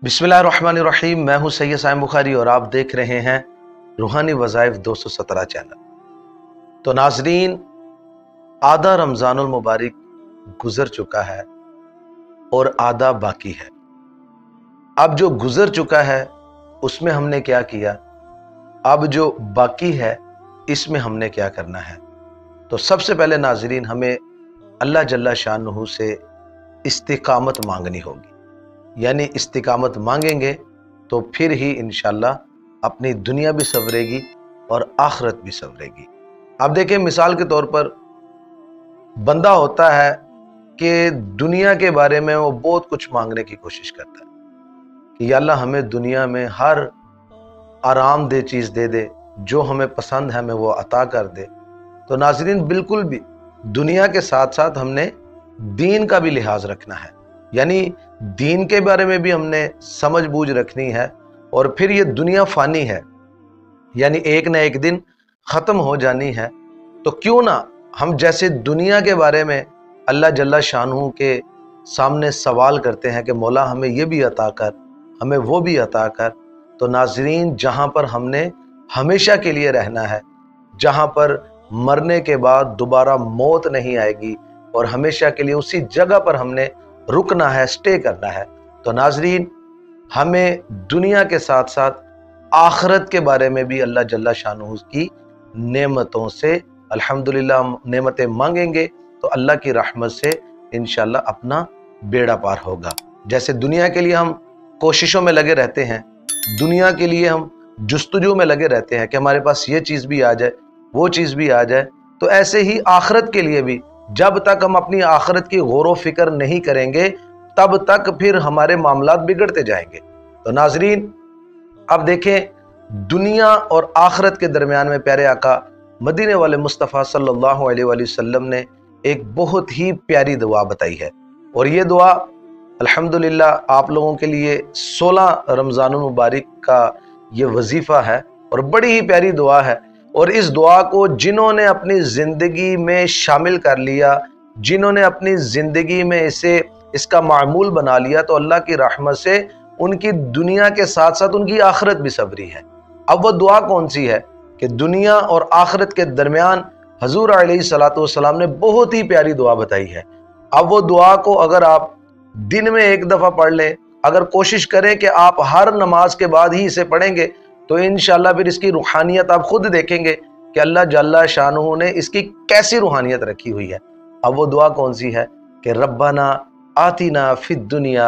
बिस्मिल्लाहिर्रहमानिर्रहीम। मैं हूं सैयद साइम बुखारी और आप देख रहे हैं रूहानी वज़ाइफ 217 चैनल। तो नाजरीन, आधा रमज़ानुल मुबारक गुजर चुका है और आधा बाकी है। अब जो गुजर चुका है उसमें हमने क्या किया, अब जो बाकी है इसमें हमने क्या करना है। तो सबसे पहले नाजरीन, हमें अल्लाह जल्ला शानुहु से इस्तिकामत मांगनी होगी। यानी इस्तिकामत मांगेंगे तो फिर ही इंशाअल्लाह अपनी दुनिया भी संवरेगी और आखिरत भी संवरेगी। आप देखें, मिसाल के तौर पर बंदा होता है कि दुनिया के बारे में वो बहुत कुछ मांगने की कोशिश करता है कि या अल्लाह हमें दुनिया में हर आरामदेह चीज़ दे दे, जो हमें पसंद है हमें वो अता कर दे। तो नाज़रीन, बिल्कुल भी दुनिया के साथ साथ हमने दीन का भी लिहाज रखना है। यानी दीन के बारे में भी हमने समझ बूझ रखनी है। और फिर ये दुनिया फानी है, यानी एक न एक दिन ख़त्म हो जानी है। तो क्यों ना हम जैसे दुनिया के बारे में अल्लाह जल्ला शानुहु के सामने सवाल करते हैं कि मौला हमें ये भी अता कर, हमें वो भी अता कर। तो नाजरीन, जहाँ पर हमने हमेशा के लिए रहना है, जहाँ पर मरने के बाद दोबारा मौत नहीं आएगी और हमेशा के लिए उसी जगह पर हमने रुकना है, स्टे करना है। तो नाजरीन, हमें दुनिया के साथ साथ आखिरत के बारे में भी अल्लाह जल्ला शानुहु की नेमतों से अल्हम्दुलिल्लाह नेमतें मांगेंगे तो अल्लाह की रहमत से इंशाअल्लाह अपना बेड़ा पार होगा। जैसे दुनिया के लिए हम कोशिशों में लगे रहते हैं, दुनिया के लिए हम जुस्तजू में लगे रहते हैं कि हमारे पास ये चीज़ भी आ जाए, वो चीज़ भी आ जाए, तो ऐसे ही आखिरत के लिए भी जब तक हम अपनी आखिरत की गौर फिक्र नहीं करेंगे तब तक फिर हमारे मामलात बिगड़ते जाएंगे। तो नाजरीन, अब देखें, दुनिया और आखिरत के दरमियान में प्यारे आका मदीने वाले मुस्तफ़ा सल्लल्लाहु अलैहि वसल्लम ने एक बहुत ही प्यारी दुआ बताई है। और ये दुआ अल्हम्दुलिल्लाह आप लोगों के लिए 16 रमज़ानुल मुबारक का ये वजीफ़ा है और बड़ी ही प्यारी दुआ है। और इस दुआ को जिन्होंने अपनी ज़िंदगी में शामिल कर लिया, जिन्होंने अपनी ज़िंदगी में इसका मामूल बना लिया, तो अल्लाह की रहमत से उनकी दुनिया के साथ साथ उनकी आखिरत भी सबरी है। अब वो दुआ कौन सी है कि दुनिया और आखिरत के दरमियान हजूर अलैहिस्सलातु वस्सलाम ने बहुत ही प्यारी दुआ बताई है। अब वो दुआ को अगर आप दिन में एक दफ़ा पढ़ लें, अगर कोशिश करें कि आप हर नमाज के बाद ही इसे पढ़ेंगे, तो इंशाअल्लाह फिर इसकी रूहानियत आप खुद देखेंगे कि अल्लाह जल्ला शानुहु ने इसकी कैसी रूहानियत रखी हुई है। अब वो दुआ कौन सी है कि रब्बना आतिना फिद दुनिया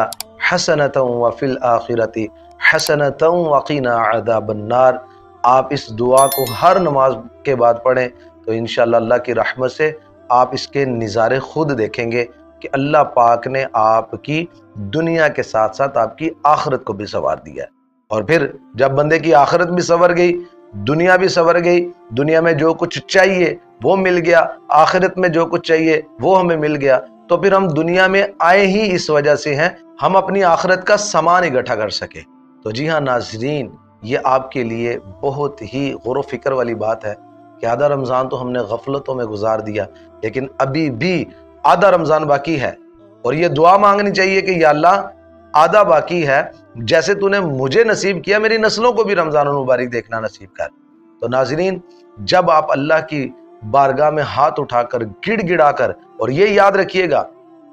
हसनतन व फिल आखिरती हसनतन वक़िना अज़ाबन्नार। आप इस दुआ को हर नमाज के बाद पढ़ें तो इंशाअल्लाह अल्लाह की रहमत से आप इसके नज़ारे खुद देखेंगे कि अल्लाह पाक ने आपकी दुनिया के साथ साथ आपकी आखिरत को भी संवार दिया है। और फिर जब बंदे की आखिरत भी संवर गई, दुनिया भी संवर गई, दुनिया में जो कुछ चाहिए वो मिल गया, आखिरत में जो कुछ चाहिए वो हमें मिल गया, तो फिर हम दुनिया में आए ही इस वजह से हैं हम अपनी आखिरत का सामान इकट्ठा कर सके। तो जी हाँ नाजरीन, ये आपके लिए बहुत ही गौर व फिक्र वाली बात है कि आधा रमज़ान तो हमने गफलतों में गुजार दिया, लेकिन अभी भी आधा रमज़ान बाकी है। और ये दुआ मांगनी चाहिए कि या अल्लाह आधा बाकी है, जैसे तूने मुझे नसीब किया मेरी नस्लों को भी रमज़ानुल मुबारक देखना नसीब कर। तो नाजरीन, जब आप अल्लाह की बारगाह में हाथ उठाकर गिड़गिड़ाकर, और ये याद रखिएगा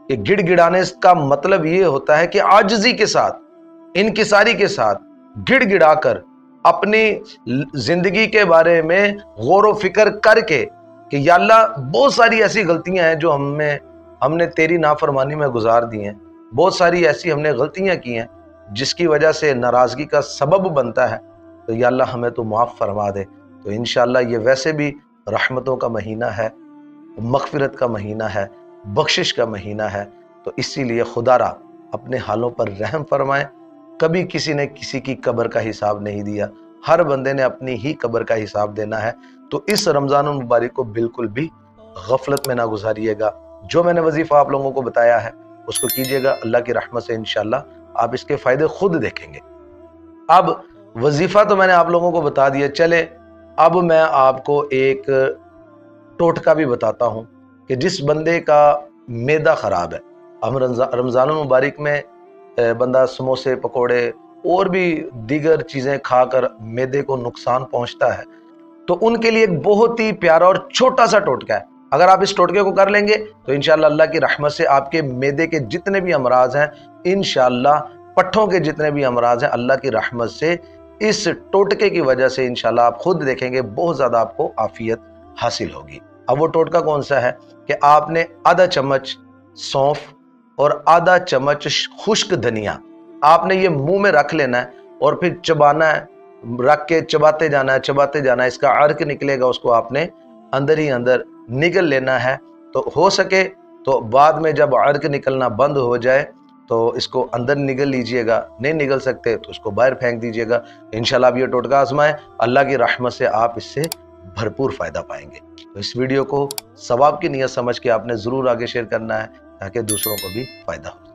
कि गिड़गिड़ाने का मतलब ये होता है कि आजिज़ी के साथ, इनकिसारी के साथ गिड़गिड़ाकर अपनी जिंदगी के बारे में गौर व फिक्र करके कि या अल्लाह बहुत सारी ऐसी गलतियां हैं जो हमने तेरी नाफरमानी में गुजार दी हैं, बहुत सारी ऐसी हमने गलतियां की हैं जिसकी वजह से नाराज़गी का सबब बनता है, तो या अल्लाह हमें तो माफ़ फरमा दे। तो इंशाअल्लाह ये वैसे भी रहमतों का महीना है, मग़फ़िरत का महीना है, बख्शिश का महीना है, तो इसीलिए खुदारा अपने हालों पर रहम फरमाए। कभी किसी ने किसी की कब्र का हिसाब नहीं दिया, हर बंदे ने अपनी ही कब्र का हिसाब देना है। तो इस रमज़ानुल मुबारक को बिल्कुल भी गफलत में ना गुजारिएगा। जो मैंने वजीफ़ा आप लोगों को बताया है उसको कीजिएगा, अल्लाह की रहमत से इंशाअल्लाह आप इसके फ़ायदे खुद देखेंगे। अब वजीफ़ा तो मैंने आप लोगों को बता दिया, चले अब मैं आपको एक टोटका भी बताता हूँ कि जिस बंदे का मैदा ख़राब है, हम रमज़ानुल मुबारक में बंदा समोसे पकोड़े और भी दीगर चीज़ें खाकर मैदे को नुकसान पहुंचता है, तो उनके लिए एक बहुत ही प्यारा और छोटा सा टोटका है। अगर आप इस टोटके को कर लेंगे तो इंशाअल्लाह अल्लाह की रहमत से आपके मैदे के जितने भी अमराज हैं, इंशाअल्लाह पट्ठों के जितने भी अमराज हैं, अल्लाह की रहमत से इस टोटके की वजह से इंशाअल्लाह आप खुद देखेंगे बहुत ज़्यादा आपको आफियत हासिल होगी। अब वो टोटका कौन सा है कि आपने आधा चम्मच सौंफ और आधा चम्मच खुश्क धनिया आपने ये मुंह में रख लेना है और फिर चबाना है, रख के चबाते जाना है, चबाते जाना है। इसका अर्क निकलेगा, उसको आपने अंदर ही अंदर निगल लेना है। तो हो सके तो बाद में जब अर्क निकलना बंद हो जाए तो इसको अंदर निगल लीजिएगा, नहीं निगल सकते तो इसको बाहर फेंक दीजिएगा। इंशाल्लाह आप ये टोटका आजमाएं, अल्लाह की रहमत से आप इससे भरपूर फ़ायदा पाएंगे। तो इस वीडियो को सवाब की नीयत समझ के आपने ज़रूर आगे शेयर करना है ताकि दूसरों को भी फ़ायदा हो।